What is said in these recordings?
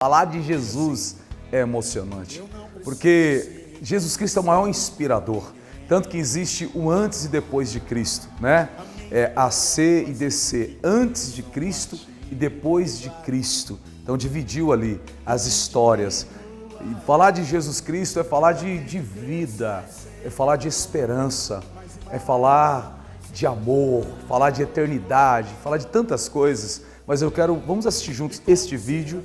Falar de Jesus é emocionante, porque Jesus Cristo é o maior inspirador, tanto que existe o antes e depois de Cristo, né? É AC e DC, antes de Cristo e depois de Cristo. Então dividiu ali as histórias. E falar de Jesus Cristo é falar de vida, é falar de esperança, é falar de amor, falar de eternidade, falar de tantas coisas. Mas vamos assistir juntos este vídeo.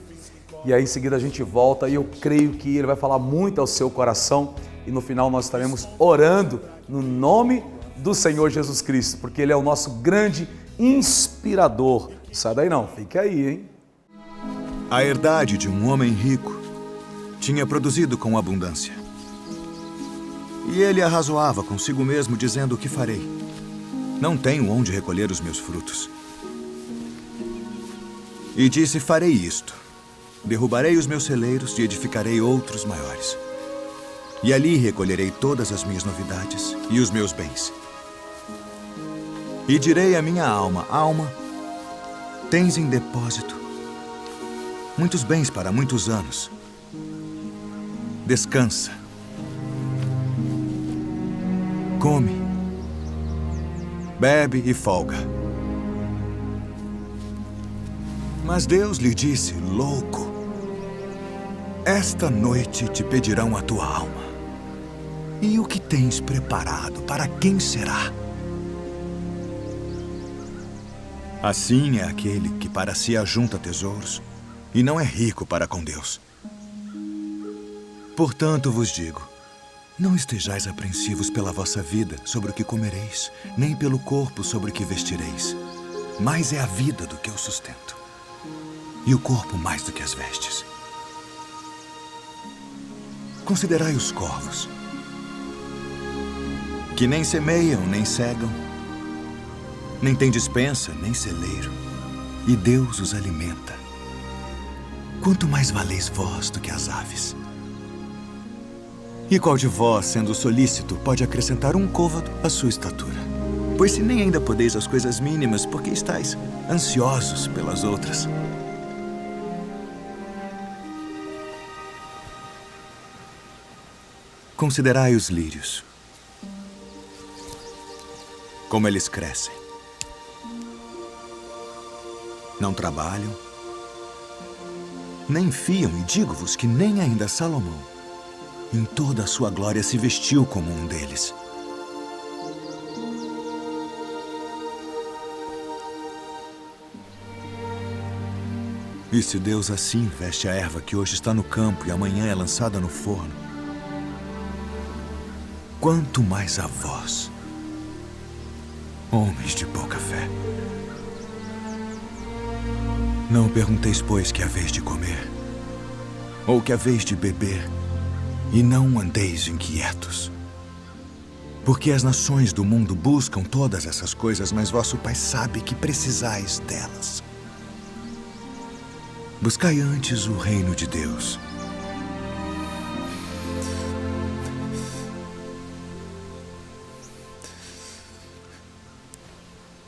E aí em seguida a gente volta e eu creio que ele vai falar muito ao seu coração e no final nós estaremos orando no nome do Senhor Jesus Cristo, porque ele é o nosso grande inspirador. Sai daí não, fica aí, hein? A herdade de um homem rico tinha produzido com abundância. E ele arrazoava consigo mesmo, dizendo: o que farei? Não tenho onde recolher os meus frutos. E disse: farei isto. Derrubarei os meus celeiros e edificarei outros maiores. E ali recolherei todas as minhas novidades e os meus bens. E direi à minha alma: alma, tens em depósito muitos bens para muitos anos. Descansa. Come. Bebe e folga. Mas Deus lhe disse: louco, esta noite te pedirão a tua alma. E o que tens preparado, para quem será? Assim é aquele que para si ajunta tesouros e não é rico para com Deus. Portanto vos digo, não estejais apreensivos pela vossa vida sobre o que comereis, nem pelo corpo sobre o que vestireis. Mais é a vida do que o sustento, e o corpo mais do que as vestes. Considerai os corvos, que nem semeiam, nem cegam, nem têm despensa, nem celeiro, e Deus os alimenta. Quanto mais valeis vós do que as aves? E qual de vós, sendo solícito, pode acrescentar um côvado à sua estatura? Pois se nem ainda podeis as coisas mínimas, por que estáis ansiosos pelas outras? Considerai os lírios, como eles crescem. Não trabalham, nem fiam, e digo-vos que nem ainda Salomão, em toda a sua glória, se vestiu como um deles. E se Deus assim veste a erva que hoje está no campo e amanhã é lançada no forno, quanto mais a vós, homens de pouca fé. Não pergunteis, pois, que haveis de comer, ou que haveis de beber, e não andeis inquietos. Porque as nações do mundo buscam todas essas coisas, mas vosso Pai sabe que precisais delas. Buscai antes o reino de Deus,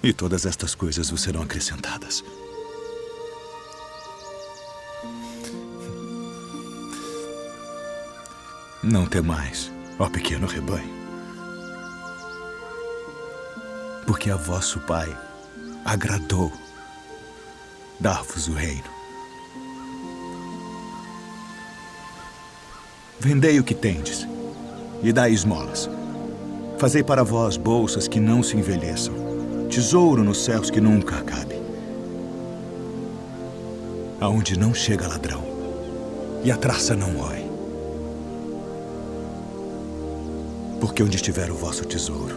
e todas estas coisas vos serão acrescentadas. Não temais, ó pequeno rebanho, porque a vosso Pai agradou dar-vos o reino. Vendei o que tendes e dai esmolas. Fazei para vós bolsas que não se envelheçam, tesouro nos céus que nunca acabe, aonde não chega ladrão e a traça não rói. Porque onde estiver o vosso tesouro,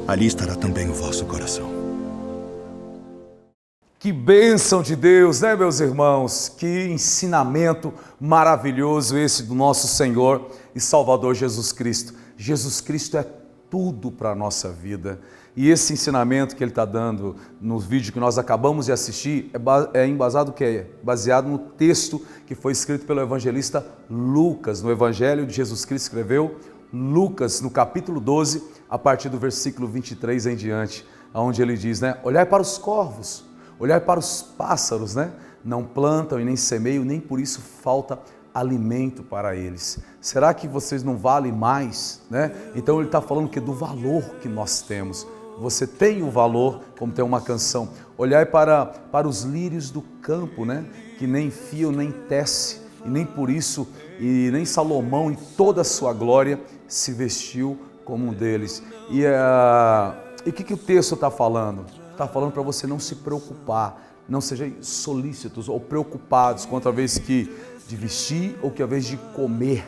ali estará também o vosso coração. Que bênção de Deus, né, meus irmãos? Que ensinamento maravilhoso esse do nosso Senhor e Salvador Jesus Cristo. Jesus Cristo é tudo para a nossa vida. E esse ensinamento que ele está dando no vídeo que nós acabamos de assistir é embasado o quê? Baseado no texto que foi escrito pelo evangelista Lucas, no Evangelho de Jesus Cristo escreveu Lucas, no capítulo 12, a partir do versículo 23 em diante, onde ele diz, né? Olhai para os corvos, olhai para os pássaros, né? não plantam e nem semeiam, nem por isso falta alimento para eles. Será que vocês não valem mais, né? Então ele está falando que do valor que nós temos. Você tem o valor, como tem uma canção, olhai para os lírios do campo, né? Que nem fiam, nem tece, e nem por isso, e nem Salomão em toda a sua glória se vestiu como um deles. E o que o texto está falando? Está falando para você não se preocupar, não sejam solícitos ou preocupados quanto a vez de vestir ou que a vez de comer.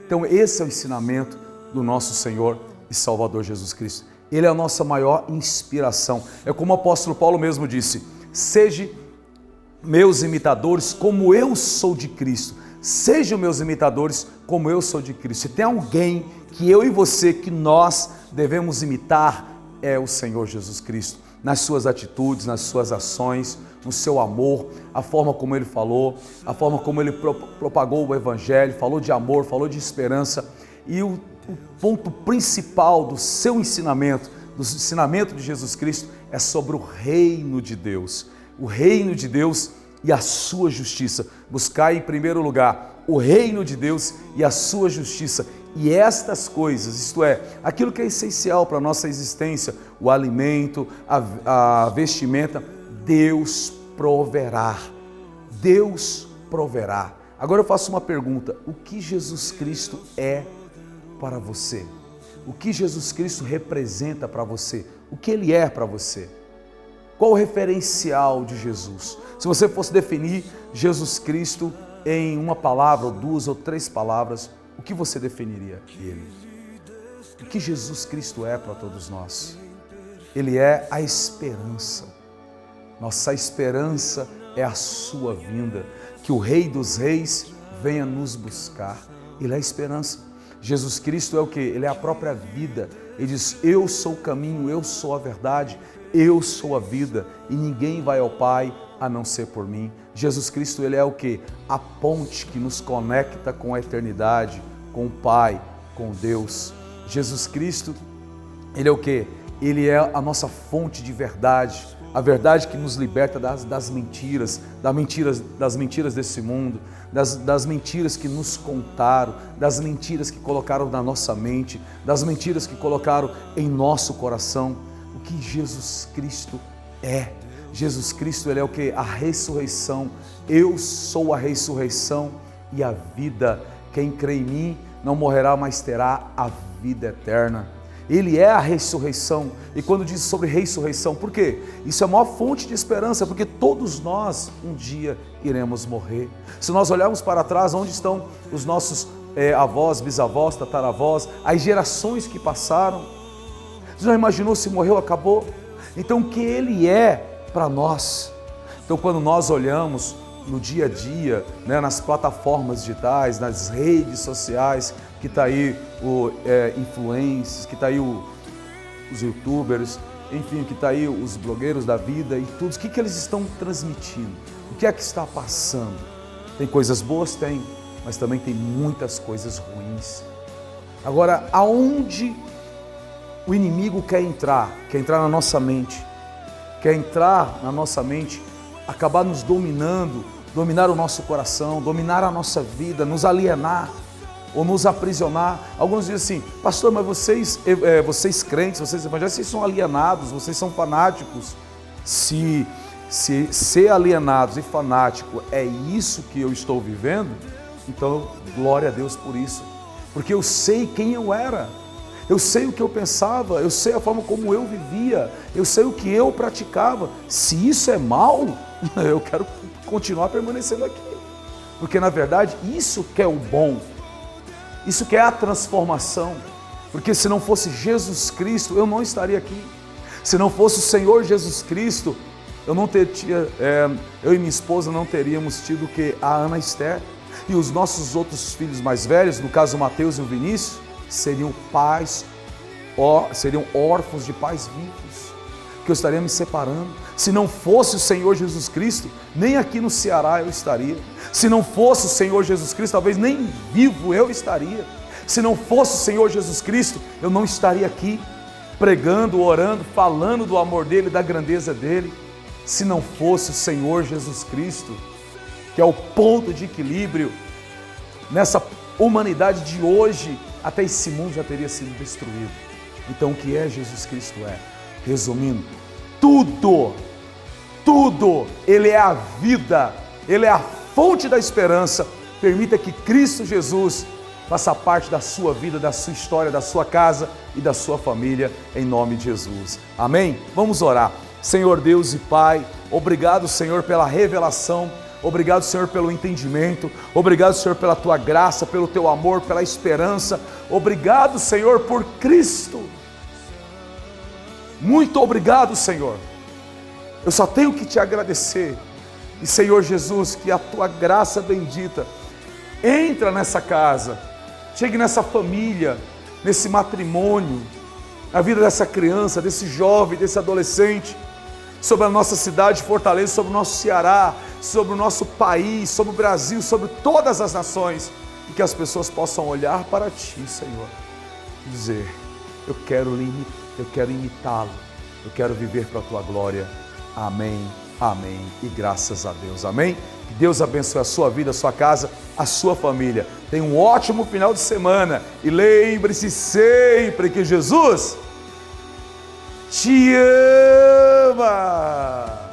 Então esse é o ensinamento do nosso Senhor e Salvador Jesus Cristo. Ele é a nossa maior inspiração. É como o apóstolo Paulo mesmo disse: sejam meus imitadores como eu sou de Cristo. Sejam meus imitadores como eu sou de Cristo. Se tem alguém que eu e você, que nós devemos imitar, é o Senhor Jesus Cristo. Nas suas atitudes, nas suas ações, no seu amor, a forma como ele falou, a forma como ele propagou o Evangelho, falou de amor, falou de esperança. E o ponto principal do seu ensinamento, do ensinamento de Jesus Cristo, é sobre o reino de Deus. O reino de Deus e a sua justiça. Buscai em primeiro lugar o reino de Deus e a sua justiça. E estas coisas, isto é, aquilo que é essencial para a nossa existência, o alimento, a vestimenta, Deus proverá. Deus proverá. Agora eu faço uma pergunta: o que Jesus Cristo é para você? O que Jesus Cristo representa para você? O que Ele é para você? Qual o referencial de Jesus? Se você fosse definir Jesus Cristo em uma palavra, ou duas ou três palavras, o que você definiria Ele? O que Jesus Cristo é para todos nós? Ele é a esperança. Nossa esperança é a sua vinda, que o Rei dos Reis venha nos buscar. Ele é a esperança. Jesus Cristo é o quê? Ele é a própria vida. Ele diz: eu sou o caminho, eu sou a verdade, eu sou a vida, e ninguém vai ao Pai a não ser por mim. Jesus Cristo, Ele é o quê? A ponte que nos conecta com a eternidade, com o Pai, com Deus. Jesus Cristo, Ele é o quê? Ele é a nossa fonte de verdade, a verdade que nos liberta das mentiras desse mundo, das mentiras que nos contaram, das mentiras que colocaram na nossa mente, das mentiras que colocaram em nosso coração. O que Jesus Cristo é? Jesus Cristo, Ele é o que? A ressurreição. Eu sou a ressurreição e a vida. Quem crê em mim não morrerá, mas terá a vida eterna. Ele é a ressurreição. E quando diz sobre ressurreição, por quê? Isso é a maior fonte de esperança, porque todos nós um dia iremos morrer. Se nós olharmos para trás, onde estão os nossos avós, bisavós, tataravós, as gerações que passaram? Você já imaginou se morreu, acabou? Então o que Ele é para nós? Então quando nós olhamos no dia a dia, né, nas plataformas digitais, nas redes sociais, que está aí influencers, que está aí os youtubers, enfim, que está aí os blogueiros da vida e tudo, o que eles estão transmitindo? O que é que está passando? Tem coisas boas? Tem, mas também tem muitas coisas ruins. Agora, aonde o inimigo quer entrar na nossa mente, acabar nos dominando, dominar o nosso coração, dominar a nossa vida, nos alienar ou nos aprisionar. Alguns dizem assim: pastor, mas vocês crentes, vocês evangélicos, vocês são alienados, vocês são fanáticos. Se ser alienados e fanático é isso que eu estou vivendo, então glória a Deus por isso, porque eu sei quem eu era. Eu sei o que eu pensava, eu sei a forma como eu vivia, eu sei o que eu praticava. Se isso é mal, eu quero continuar permanecendo aqui. Porque na verdade isso que é o bom, isso que é a transformação. Porque se não fosse Jesus Cristo, eu não estaria aqui. Se não fosse o Senhor Jesus Cristo, eu e minha esposa não teríamos tido que a Ana Esther. E os nossos outros filhos mais velhos, no caso o Mateus e o Vinícius, seriam órfãos de pais vivos, que eu estaria me separando. Se não fosse o Senhor Jesus Cristo, nem aqui no Ceará eu estaria. Se não fosse o Senhor Jesus Cristo, talvez nem vivo eu estaria. Se não fosse o Senhor Jesus Cristo, eu não estaria aqui pregando, orando, falando do amor dele, da grandeza dele. se não fosse o Senhor Jesus Cristo, que é o ponto de equilíbrio nessa humanidade de hoje, até esse mundo já teria sido destruído. Então o que é Jesus Cristo é? Resumindo, tudo, Ele é a vida, Ele é a fonte da esperança. Permita que Cristo Jesus faça parte da sua vida, da sua história, da sua casa e da sua família, em nome de Jesus. Amém? Vamos orar. Senhor Deus e Pai, obrigado, Senhor, pela revelação, obrigado, Senhor, pelo entendimento, obrigado, Senhor, pela Tua graça, pelo Teu amor, pela esperança, obrigado, Senhor, por Cristo. Muito obrigado, Senhor. Eu só tenho que Te agradecer. E, Senhor Jesus, que a Tua graça bendita entra nessa casa, chegue nessa família, nesse matrimônio, na vida dessa criança, desse jovem, desse adolescente, sobre a nossa cidade de Fortaleza, sobre o nosso Ceará, sobre o nosso país, sobre o Brasil, sobre todas as nações, e que as pessoas possam olhar para Ti, Senhor, e dizer: eu quero imitá-lo, eu quero viver para a Tua glória. Amém, amém e graças a Deus, amém? Que Deus abençoe a sua vida, a sua casa, a sua família. Tenha um ótimo final de semana e lembre-se sempre que Jesus te ama.